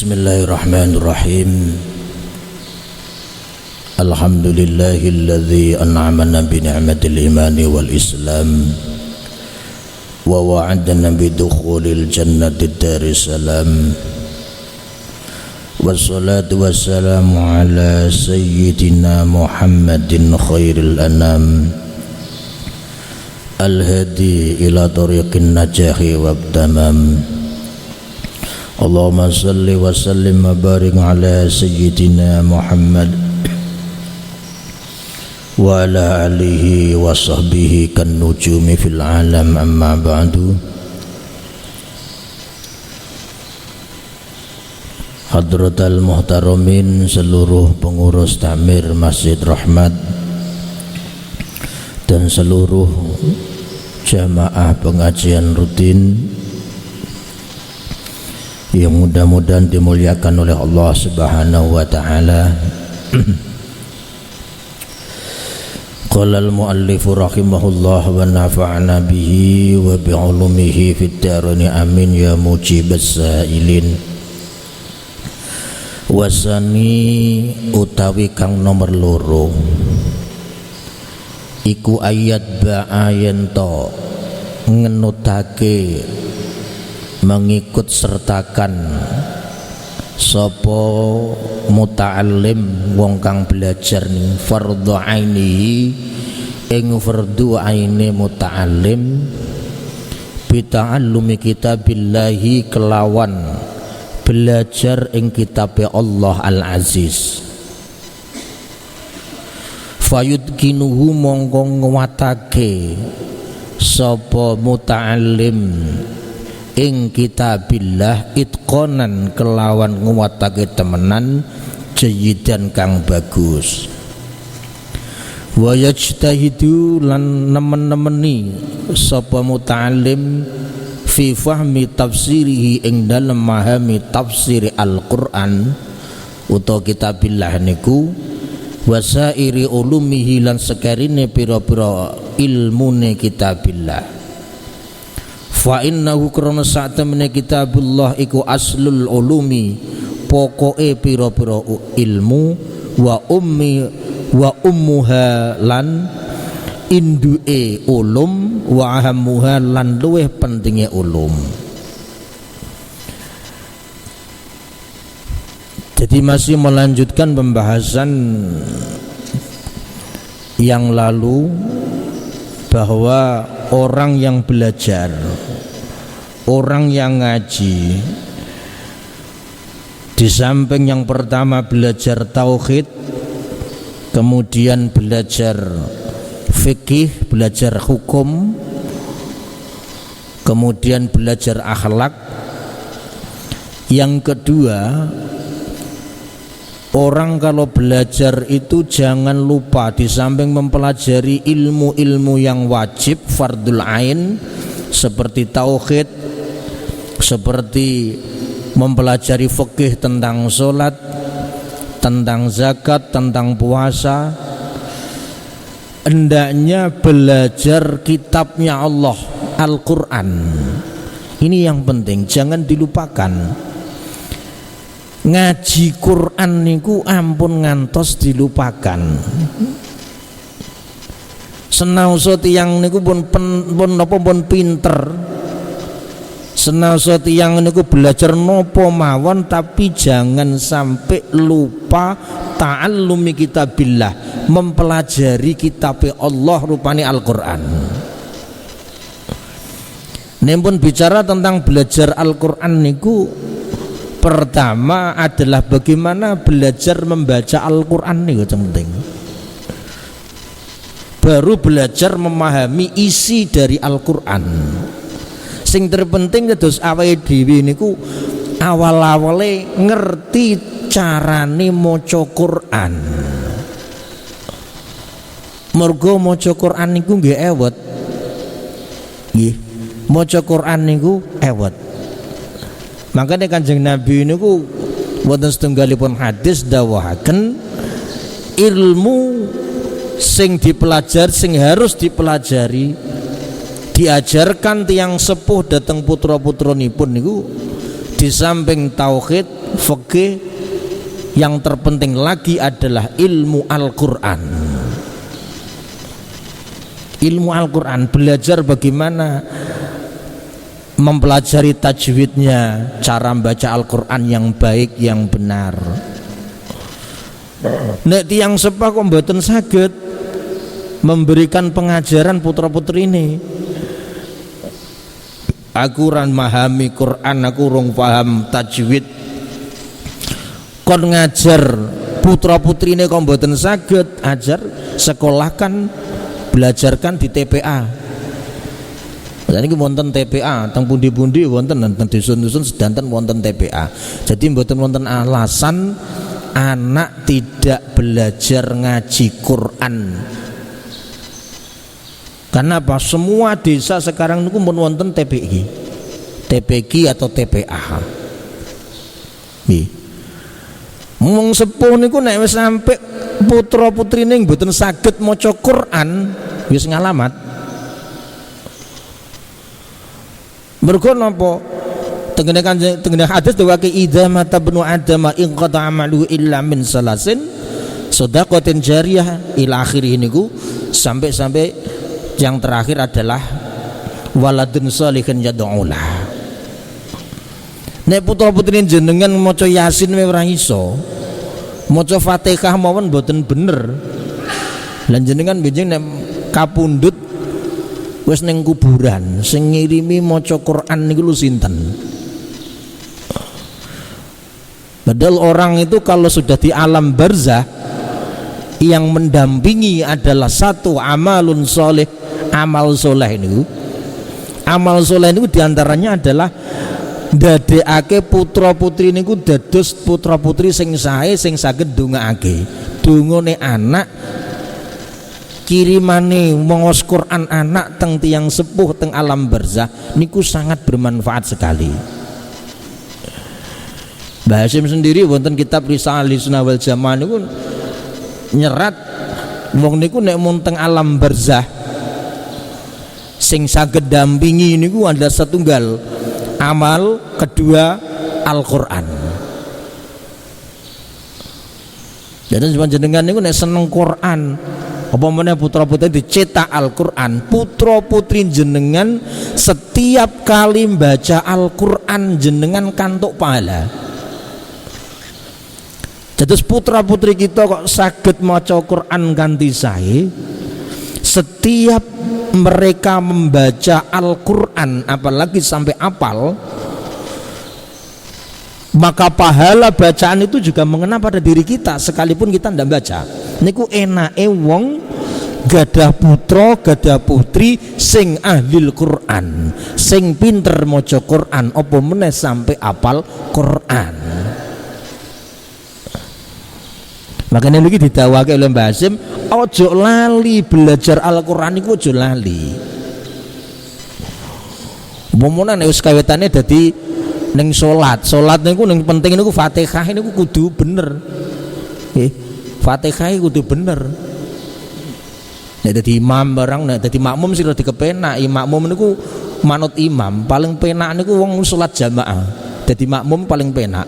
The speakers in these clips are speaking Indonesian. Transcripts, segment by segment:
Bismillahirrahmanirrahim. Alhamdulillahilladzi an'amana bi ni'matil imani wal islam wa wa'adana bi dukhulil jannati daris salam. Wassalatu wassalamu ala sayyidina Muhammadin khairil anam al-hadi ila tariqin najahi wabtamam. Allahumma salli wa sallim wa barik ala sayyidina Muhammad wa ala alihi wa sahbihi kan nujumi fil alam, amma ba'du. Hadratal muhtaramin, seluruh pengurus takmir Masjid Rahmat dan seluruh jamaah pengajian rutin yang mudah-mudahan dimuliakan oleh Allah Subhanahu wa taala. Qala al-muallif rahimahullah wa nafa'ana bihi wa bi 'ulumihi fid dharain amin ya mujibas sa'ilin. Wasani utawi kang nomor loro iku ayat ba'ayen to ngenutake mengikut sertakan sapa muta'allim wong kang belajar ning fardhu aini ing fardhu aine muta'allim bita'allumi kitabillahi kelawan belajar ing kitabe Allah Al-Aziz. Fayudkinuhu mongko nguwatake sapa muta'allim ing kitabillah itqonan kelawan nguwatake temenan jayidan kang bagus. Wa yajtahidu lan nemen-nemeni sapa muta'allim fi fahmi tafsirihi ing dalem memahami tafsir Al-Qur'an utawa kitabillah niku wasairi ulumihi lan sekarine pira-pira ilmune kitabillah. Fa innahu krana satemene kitabullah iku aslul ulumi pokoke pira-pira ilmu wa ummuha lan induke ulum wa ahammuha lan luweh pentinge ulum. Jadi masih melanjutkan pembahasan yang lalu bahwa orang yang belajar, orang yang ngaji, di samping yang pertama belajar tauhid, kemudian belajar fikih, belajar hukum, kemudian belajar akhlak. Yang kedua, orang kalau belajar itu jangan lupa di samping mempelajari ilmu-ilmu yang wajib fardul ain seperti tauhid, seperti mempelajari fikih tentang sholat, tentang zakat, tentang puasa, hendaknya belajar kitabnya Allah Al-Quran. Ini yang penting, jangan dilupakan. Ngaji Quran niku ampun ngantos dilupakan. Senaosa tiyang niku pun pinter, senaosa tiyang niku belajar nopo mawon, tapi jangan sampai lupa ta'allumi kitabillah, mempelajari kitab Allah rupane Al-Quran. Ini pun bicara tentang belajar Al-Quran niku, pertama adalah bagaimana belajar membaca Al-Quran niku penting. Baru belajar memahami isi dari Al-Quran. Sing terpenting terus awake dhewe niku awal-awale ngerti carane maca Quran. Mergo maca Quran niku nggih ewet. Nggih, maca Quran niku ewet. Makanya Kanjeng Nabi niku wonten setunggalipun hadis dawuhaken ilmu sing harus dipelajari diajarkan tiang sepuh datang putra-putranipun niku Di samping tauhid, fikih, yang terpenting lagi adalah ilmu Al-Qur'an. Ilmu Al-Qur'an, belajar bagaimana mempelajari tajwidnya, cara membaca Al-Qur'an yang baik, yang benar. Nek tiyang sepah kok mboten saged memberikan pengajaran putra-putri ini. Aku ran memahami Quran, aku rong paham tajwid. Kon ngajar putra-putri ini kok mboten saged, ajar sekolahkan, belajarkan di TPA. Jadi wonten TPA, teng pundi-pundi wonten, teng dusun-dusun sedanten wonten TPA. Jadi mboten wonten alasan anak tidak belajar ngaji Quran. Karena apa? Semua desa sekarang niku pun wonten TPI, TPQ atau TPA. Nggih. Wong sepuh niku nek wis sampe putra-putrine mboten saged maca Quran, wis ngalamat. Mergo napa? Tengene hadis dawake idza mata ibnu adam in qata amalu illa min salasin shadaqatin jariyah ila akhirih niku, sampai yang terakhir adalah waladun shalihin yad'ulah. Nek putra-putri jenengan maca Yasin ora iso, maca Fatihah mawon mboten bener. Lan jenengan benjing nek kapundhut wis ning kuburan, sing ngirimi maca Quran niku lho sinten? Padahal orang itu kalau sudah di alam barzah, yang mendampingi adalah satu amalun soleh, amal soleh ini. Amal soleh itu diantaranya adalah dadekake putra putri niku dados putra putri sing sae, sing saged ndongaake. Dongane anak, kirimane mongos Quran anak teng tiyang sepuh teng alam barzah niku sangat bermanfaat sekali. Mbah Hasyim sendiri wonten kitab Risalah Ahlussunnah wal Jamaah niku nyerat wong niku nek mun teng alam barzah sing saged dampingi niku adalah setunggal amal, kedua Al-Qur'an. Jadi jenengan niku nek seneng Quran, apa meneh putra-putri dicetak Al-Qur'an, putra-putri jenengan setiap kali baca Al-Qur'an jenengan kantuk pahala. Jadi putra putri kita kok saged maca Quran kanthi sae, setiap mereka membaca Al-Quran apalagi sampai apal, maka pahala bacaan itu juga mengena pada diri kita sekalipun kita tidak baca. Niku enake wong gadah putra gadah putri sing ahli Quran, sing pinter maca Quran, apa meneh sampai apal Quran. Makanya lagi didawake oleh Mbah Hasyim, ojo lali belajar Al-Qur'an iku ojo lali. Momone nek wis kawitane dadi ning salat niku ning penting niku Fatihah niku kudu bener. Nggih, Fatihah kudu bener. Nek dadi imam barang, nek dadi makmum sira dikepenak, makmum niku manut imam, paling penak niku wong salat jamaah. Dadi makmum paling penak.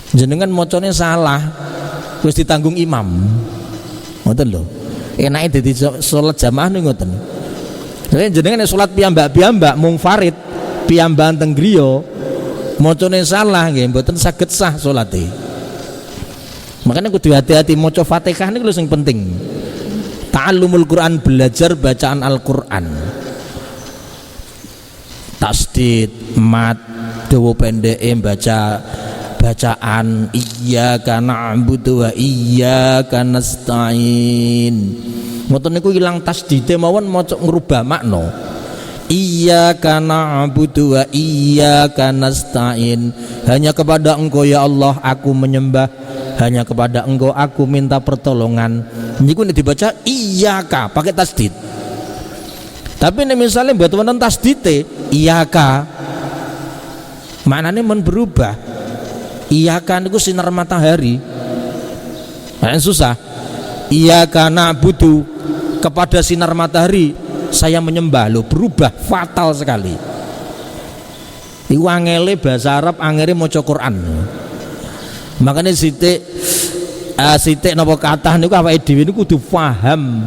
Jenengan mocone salah wis ditanggung imam, ngoten lho. Enake dadi salat jamaah niku ngoten. Jenengan salat piyambak-piyambak mung farid piyambakan teng griya, mocone salah nggih mboten saged sah salate. Makanya kudu hati-hati maca Fatihah niku lho sing penting. Ta'allumul Quran, belajar bacaan Al-Qur'an. Tasdid, mat, dawa pendeke baca bacaan iyyaka na'budu wa iyyaka nasta'in. Ngoten niku ilang tasdite mawon maca ngrubah makna. Iyyaka na'budu wa iyyaka nasta'in. Hanya kepada Engkau ya Allah aku menyembah, hanya kepada Engkau aku minta pertolongan. Niku nek dibaca iyyaka pakai tasdid. Tapi nek misalnya buat wonten tasdite iyyaka maknane men berubah. Iyyaka niku sinar matahari. Nah, susah. Iyyaka na'budu, kepada sinar matahari saya menyembah, lo berubah fatal sekali. Iku angele bahasa Arab, angere maca Quran. Makanya sithik napa kathah niku awake dhewe niku kudu paham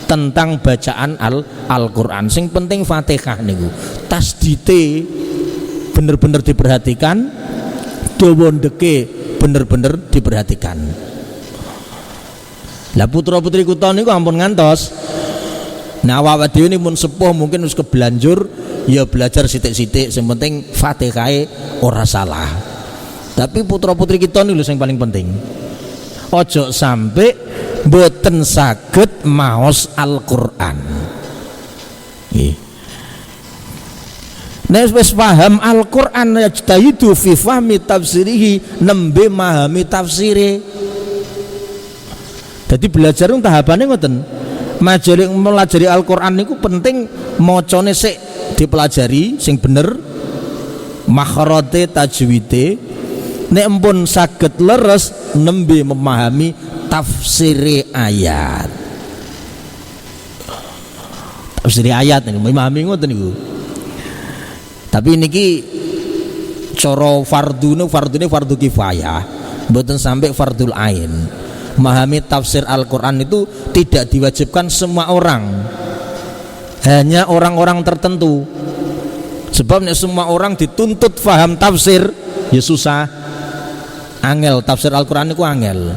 tentang bacaan Al-Qur'an. Sing penting Fatihah niku tasdite bener-bener diperhatikan, dawa ndeke bener-bener diperhatikan. Lah putra-putri kula niku ampun ngantos. Nah awake dhewe niku mun sepuh mungkin wis kebelanjur ya belajar sithik-sithik, sing penting Fatihahe ora salah. Tapi putra-putri kita niku sing paling penting. Ojo sampai boten saged maos Al-Qur'an. Nek wis paham Al-Qur'an yajtahidu fi fahmi tafsirihi, nembe memahami tafsire. Jadi belajar tahapane ngoten. Melajari Al-Qur'an niku penting macane sik dipelajari sing bener, makhrate tajwide. Nek empun saged leres nembe memahami tafsir ayat. Tafsir ayat niku memahami ngoten niku. Tapi niki cara fardune fardu kifayah, mboten sampai fardul ain. Memahami tafsir Al-Qur'an itu tidak diwajibkan semua orang. Hanya orang-orang tertentu. Sebab nek semua orang dituntut faham tafsir, ya susah. Angel tafsir Al-Qur'an itu angel.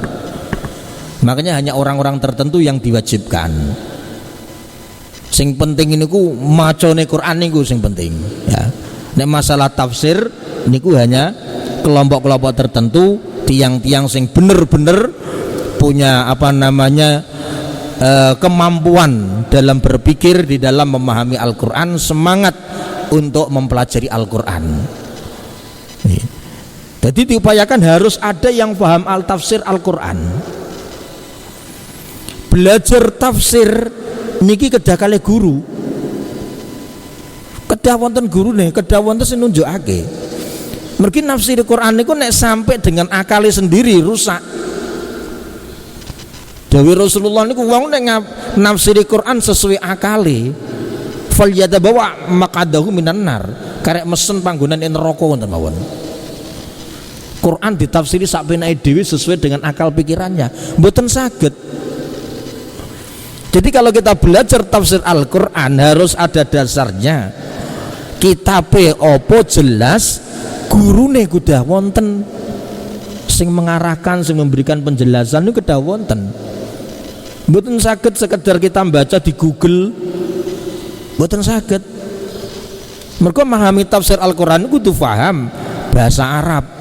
Makanya hanya orang-orang tertentu yang diwajibkan. Sing penting niku macane Qur'an niku sing penting, ya. Nek masalah tafsir niku hanya kelompok-kelompok tertentu, tiang-tiang sing bener-bener punya kemampuan dalam berpikir, di dalam memahami Al-Qur'an, semangat untuk mempelajari Al-Qur'an. Jadi diupayakan harus ada yang paham tafsir Al-Qur'an. Belajar tafsir niki kedah kalih guru. Kedah wonten gurune, kedah wonten sing nunjukake. Mergi nafsir Qur'an niku nek sampai dengan akali sendiri rusak. Dawuh Rasulullah niku wong nek nafsir Qur'an sesuai akali, falyadabawa maqadahu minan nar. Karek mesen panggonan neraka wonten mawon. Quran ditafsiri sak penake dhewe sesuai dengan akal pikirannya, mboten saged. Jadi kalau kita belajar tafsir Al-Qur'an harus ada dasarnya. Kitabe opo jelas, gurune kudah wonten sing mengarahkan, sing memberikan penjelasan itu kudah wonten. Mboten saged sekedar kita baca di Google, mboten saged. Mergo memahami tafsir Al-Qur'an kudu paham bahasa Arab.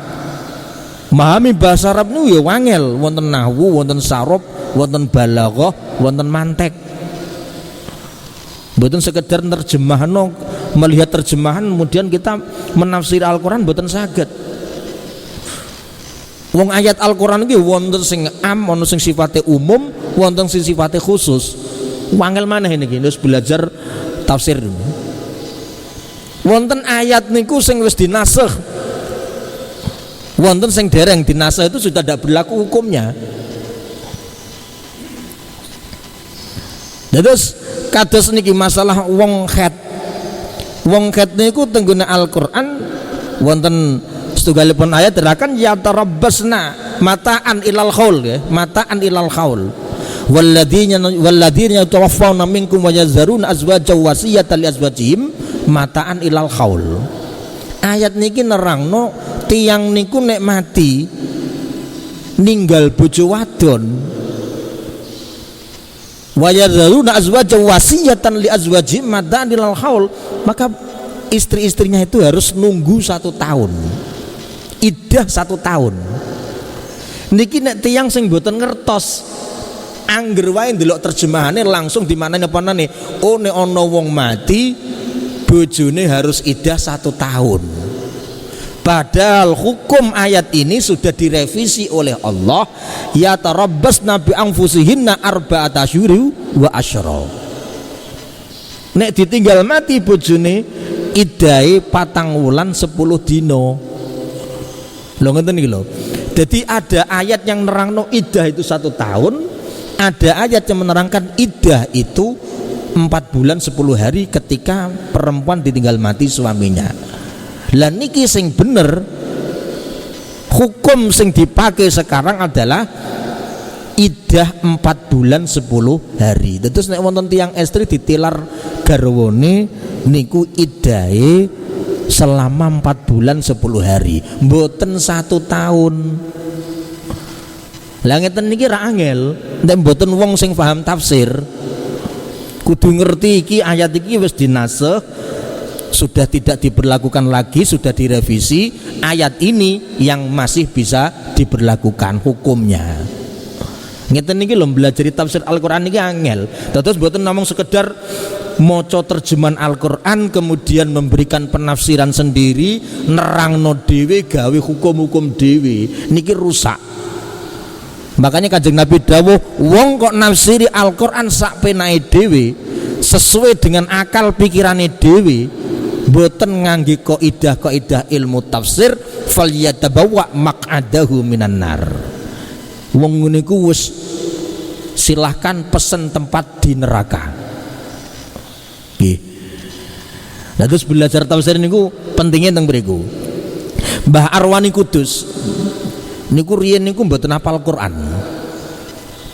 Memahami bahasa Arab niku ya wangel, wonten nahwu, wonten saraf, wonten balaghah, wonten mantek. Mboten sekedar nerjemahno, melihat terjemahan kemudian kita menafsir Al-Qur'an mboten saged. Wong ayat Al-Qur'an iki wonten sing am, wonten sing sifatnya umum, wonten sing sifatnya khusus. Wangel maneh niki wis belajar tafsir. Wonten ayat niku sing wis dinasakh. Wonten sing dereng dinasakh itu sudah tidak berlaku hukumnya. Terus kados niki masalah wong khet. Wong khet niku tengguna Al-Qur'an wonten setunggalipun ayat terakan ya tarabbasna mataan ilal khaul, ya, mataan ilal khaul. Walladzina yatawaffawna minkum wa yazaruna azwajan wasiyatan li azwajihim mataan ilal khaul. Ayat niki nerangno tiang niku nek mati ninggal bojo wadon wa yazaruna azwajan wasiyatan li azwajihim mataan ilal khaul, maka istri-istrinya itu harus nunggu 1 tahun, iddah 1 tahun. Niki nek tiang sing boten ngertos, angger wae ndelok terjemahane langsung dimanani apa-anane. Oh nek ana wong mati bojone harus iddah 1 tahun. Padahal hukum ayat ini sudah direvisi oleh Allah, ya tarabbasna bi anfusihinna arba'ata asyhur wa asyra. Nek ditinggal mati bojone iddahe 4 wulan 10 dino. Lho ngoten iki lho. Jadi ada ayat yang nerangno iddah itu 1 tahun, ada ayat yang menerangkan iddah itu 4 bulan 10 hari ketika perempuan ditinggal mati suaminya. Lah niki sing bener, hukum sing dipakai sekarang adalah iddah 4 bulan 10 hari. Terus nek wonten tiyang estri ditilar garwane niku iddahe selama 4 bulan 10 hari, mboten 1 tahun. Lah ngeten niki ra angel, nek mboten wong sing paham tafsir kudu ngerti iki ayat iki wis dinasakh, sudah tidak diberlakukan lagi, sudah direvisi. Ayat ini yang masih bisa diberlakukan hukumnya. Ngeten niki lho belajar tafsir Al-Qur'an niki angel. Terus mboten namung sekedar maca terjemahan Al-Qur'an kemudian memberikan penafsiran sendiri, nerangno dhewe, gawe hukum-hukum dhewe. Niki rusak. Makanya Kanjeng Nabi dawuh, wong kok nafsiri Al-Qur'an sak penake dhewe, sesuai dengan akal pikirane dhewe, mboten ngangge kaidah ilmu tafsir, falyatabawwa maq'adahu minan nar. Wong ngene iku wis silahkan pesen tempat di neraka. Nggih. Nah, terus belajar tafsir niku pentingnya teng mriku. Mbah Arwani Kudus niku riyen niku mboten hafal Quran.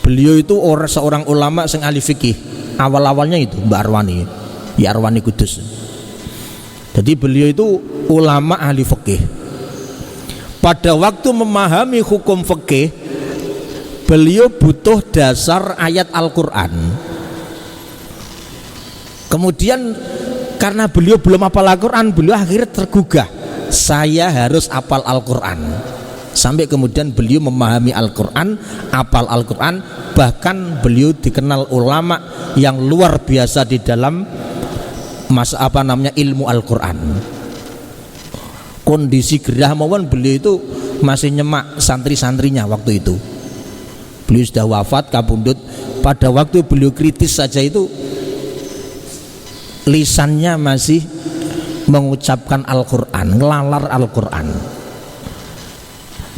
Beliau itu seorang ulama sing ahli fikih. Awal-awalnya itu Mbah Arwani, ya Arwani Kudus. Jadi beliau itu ulama ahli fikih. Pada waktu memahami hukum fikih, beliau butuh dasar ayat Al-Quran. Kemudian karena beliau belum hafal Al-Quran, beliau akhirnya tergugah, saya harus hafal Al-Quran. Sampai kemudian beliau memahami Al-Quran, hafal Al-Quran. Bahkan beliau dikenal ulama yang luar biasa di dalam ilmu Al-Quran. Kondisi gerah mawon beliau itu masih nyemak santri-santrinya waktu itu. Beliau sudah wafat kabundut. Pada waktu beliau kritis saja itu lisannya masih mengucapkan Al-Quran, ngelalar Al-Quran.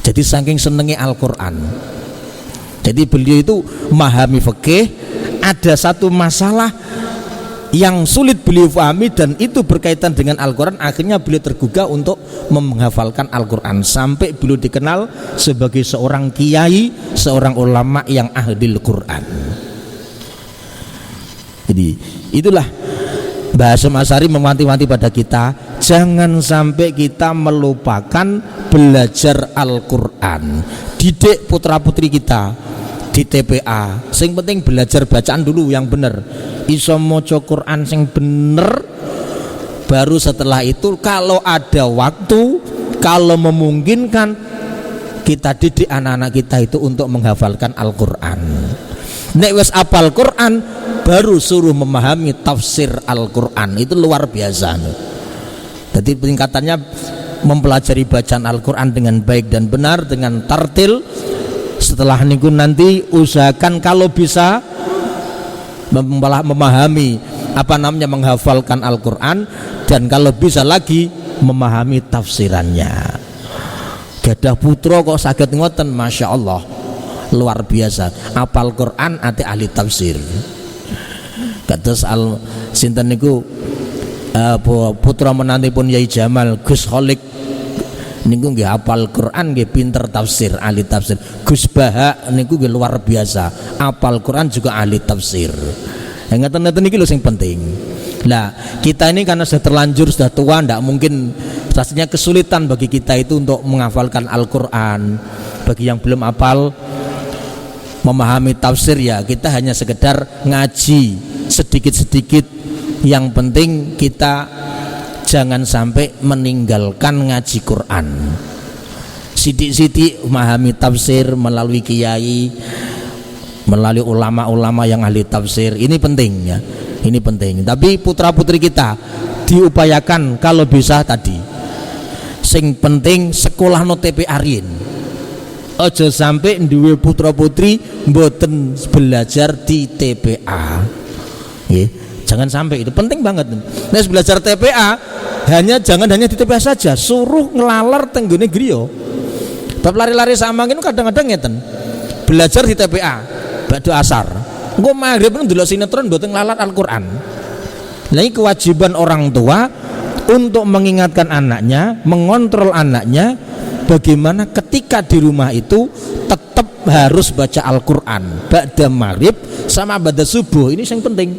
Jadi saking senengnya Al-Quran. Jadi beliau itu memahami fikih, ada satu masalah yang sulit beliau pahami dan itu berkaitan dengan Al-Quran. Akhirnya beliau tergugah untuk menghafalkan Al-Quran, sampai beliau dikenal sebagai seorang kiai, seorang ulama yang ahli Al-Quran. Jadi itulah bahasa Asy'ari mewanti-wanti pada kita, jangan sampai kita melupakan belajar Al-Quran. Didik putra-putri kita di TPA, sing penting belajar bacaan dulu yang bener, iso maca Quran sing bener. Baru setelah itu kalau ada waktu, kalau memungkinkan, kita didik anak-anak kita itu untuk menghafalkan Al-Quran. Nek wis apal Quran, baru suruh memahami tafsir Al-Quran. Itu luar biasa. Jadi peningkatannya mempelajari bacaan Al-Quran dengan baik dan benar, dengan tartil. Setelah niku nanti usahakan kalau bisa memahami menghafalkan Al-Quran, dan kalau bisa lagi memahami tafsirannya. Gadah putra kok saged ngoten, masya Allah, luar biasa. Apal Quran ate ahli tafsir. Kados sinten niku putra menantipun Yai Jamal, Gus Kholik niku nggih hafal Quran, nggih pinter tafsir, ahli tafsir. Gus Baha niku nggih luar biasa, hafal Quran juga ahli tafsir. Ngeten-ngeten iki lho sing penting. Nah, kita ini karena sudah terlanjur, sudah tua, ndak mungkin, rasanya kesulitan bagi kita itu untuk menghafalkan Al-Quran. Bagi yang belum hafal memahami tafsir, ya kita hanya sekedar ngaji sedikit-sedikit. Yang penting kita jangan sampai meninggalkan ngaji Quran. Sidik-sidik memahami tafsir melalui kiai, melalui ulama-ulama yang ahli tafsir. Ini penting ya, ini penting. Tapi putra-putri kita diupayakan kalau bisa tadi, sing penting sekolah no TPA riyen. Aja sampai duwe putra-putri mboten belajar di TPA. Nggih. Jangan sampai, itu penting banget. Nah, belajar TPA jangan hanya di TPA saja, suruh ngelalar tenggone griya. Bab lari-lari sama ngene kadang-kadang ngeten. Belajar di TPA, badhe asar. Engko magrib ndelok sinetron mboten ngelalar Al-Qur'an. Lah iki kewajiban orang tua untuk mengingatkan anaknya, mengontrol anaknya bagaimana ketika di rumah itu tetap harus baca Al-Quran ba'da maghrib sama ba'da subuh. Ini yang penting.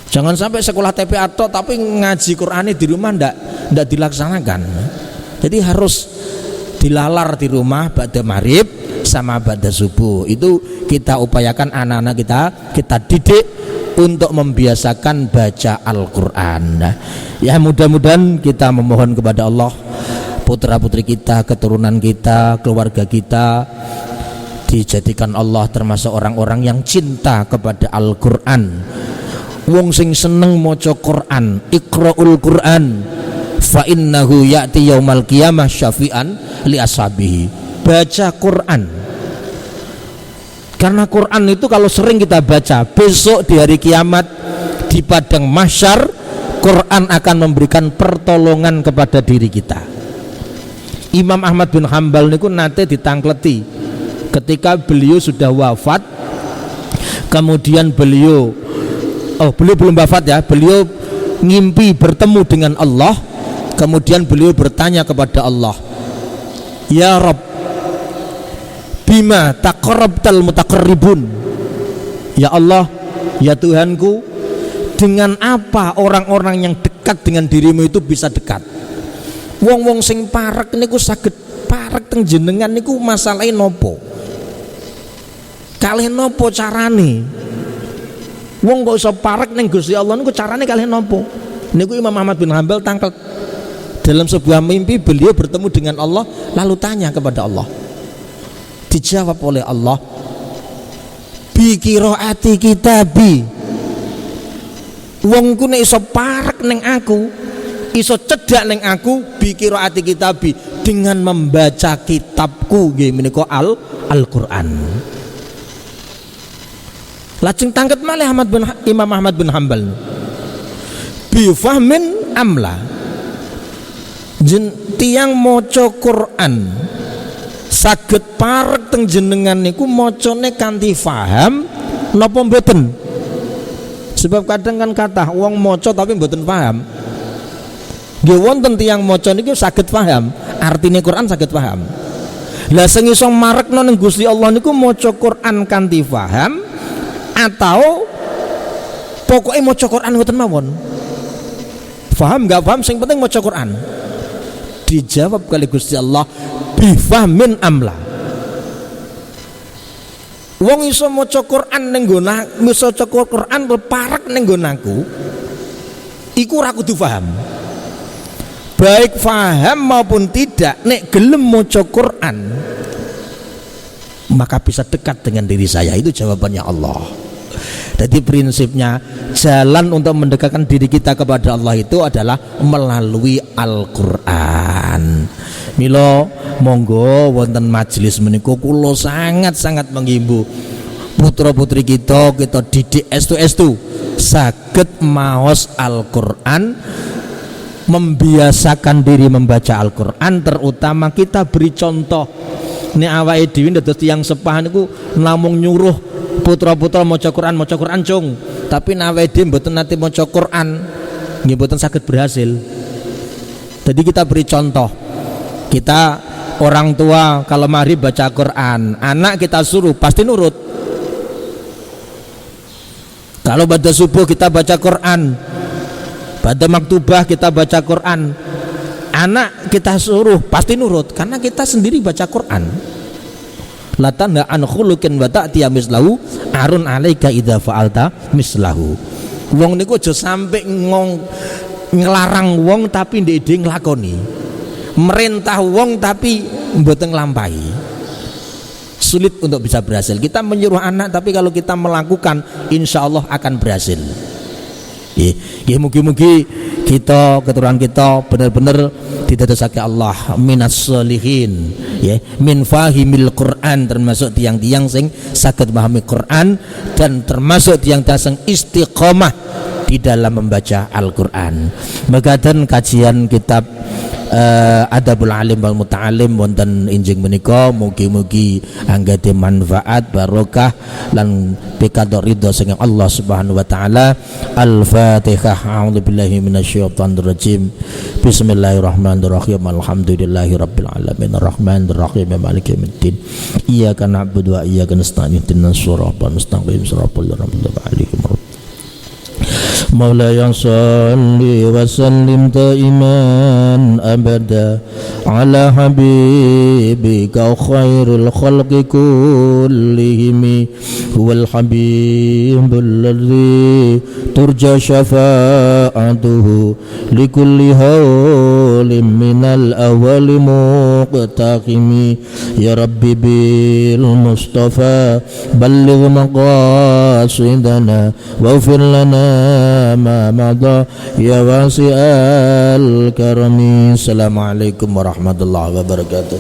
Jangan sampai sekolah TPA atau tapi ngaji Qur'annya di rumah ndak dilaksanakan. Jadi harus dilalar di rumah ba'da maghrib sama ba'da subuh. Itu kita upayakan anak-anak kita didik untuk membiasakan baca Al-Quran. Ya mudah-mudahan kita memohon kepada Allah, putra-putri kita, keturunan kita, keluarga kita dijadikan Allah termasuk orang-orang yang cinta kepada Al-Quran. Wong sing seneng maca Quran, Iqra'ul Quran fa innahu ya'ti yaumal qiyamah syafi'an li ashabihi. Baca Quran, karena Quran itu kalau sering kita baca, besok di hari kiamat di padang mahsyar Quran akan memberikan pertolongan kepada diri kita. Imam Ahmad bin Hanbal niku nate ditangkleti ketika beliau sudah wafat. Kemudian beliau belum wafat ya, beliau ngimpi bertemu dengan Allah. Kemudian beliau bertanya kepada Allah, ya Rabb, bima taqarrabtal mutaqarribun. Ya Allah, ya Tuhanku, dengan apa orang-orang yang dekat dengan dirimu itu bisa dekat? Wong-wong sing parek niku saged parek teng jenengan niku masalahe nopo? Kalih nopo carane? Wong kok iso parek ning Gusti Allah niku carane kalih nopo? Niku Imam Ahmad bin Hanbal tangkel dalam sebuah mimpi, beliau bertemu dengan Allah lalu tanya kepada Allah. Dijawab oleh Allah, bi qiraati kitabi. Wong ku nek iso parek ning aku, iso cedak ning aku, bi qiraati kitabi, dengan membaca kitabku nggih menika Al-Qur'an. Lajeng tangket malih Imam Ahmad bin Hanbal, bi fahmin amla. Tiang maca Quran saged parek teng jenengan niku macane kanthi faham napa mboten? Sebab kadang kan kathah wong maca tapi mboten paham. Nggih wonten tiyang maca niku saged paham, artine Quran saged paham. Lah sing iso marekno ning Gusti Allah niku maca Quran kanthi paham atau pokoknya maca Quran ngoten mawon. Paham enggak paham sing penting maca Quran. Dijawab kali Gusti Allah, bifahmin amla. Wong iso maca Quran ning nggon iso maca Quran parek ning nggon aku, iku ora kudu paham. Baik paham maupun tidak, nek gelem maca Quran maka bisa dekat dengan diri saya. Itu jawabannya Allah. Jadi prinsipnya jalan untuk mendekatkan diri kita kepada Allah itu adalah melalui Al-Quran. Milo monggo wonten majelis menika kula sangat-sangat menghimbu putra putri kita didik estu saged maos Al-Quran, membiasakan diri membaca Al-Quran. Terutama kita beri contoh. Nek awake dhewe dados tiyang sepah niku namung nyuruh putra-putra maca Quran cung, tapi awake dhewe mboten nate maca Quran, nggih mboten saged berhasil. Jadi kita beri contoh. Kita orang tua kalau maghrib baca Quran, anak kita suruh pasti nurut. Kalau pada subuh kita baca Quran, pada maktubah kita baca Quran, anak kita suruh pasti nurut karena kita sendiri baca Quran. La tanha an khuluqin wa ta'ti mislahu arun alaika idza fa'alta mislahu. Wong niku aja sampai nglarang wong tapi ndek dhewe nglakoni. Merintah wong tapi mboten nglampahi. Sulit untuk bisa berhasil. Kita menyuruh anak tapi kalau kita melakukan insya Allah akan berhasil. Mugi-mugi kita keturunan kita benar-benar didadosake Allah minas sholihin, ya, min fahimil Quran, termasuk tiang-tiang sing saged memahami Quran dan termasuk tiang-tiang sing istiqomah di dalam membaca Al-Quran. Mekaten kajian kitab adabul alim wal muta'alim wonten injing menika mugi-mugi anggate manfaat barokah lan pikantuk ridho saking Allah Subhanahu wa taala. Al-Fatihah. A'udzubillahi minasyaitonir rajim. Bismillahirrahmanirrahim. Alhamdulillahirabbil alamin. Arrahmanirrahim. Maliki yaumiddin. Iyyaka na'budu wa iyyaka nasta'in. Ihdinas siratal mustaqim. Siratal ladzina an'amta 'alaihim. مولاي صل وسلم دائما أبدا على حبيبك خير الخلق كلهم هو الحبيب الذي ترجى شفاعته لكل هول من الأول مقتحم يا ربي بالمصطفى بلغ مقاصدنا واغفر لنا ما مضى يا واسع الكرم. Assalamualaikum warahmatullahi wabarakatuh.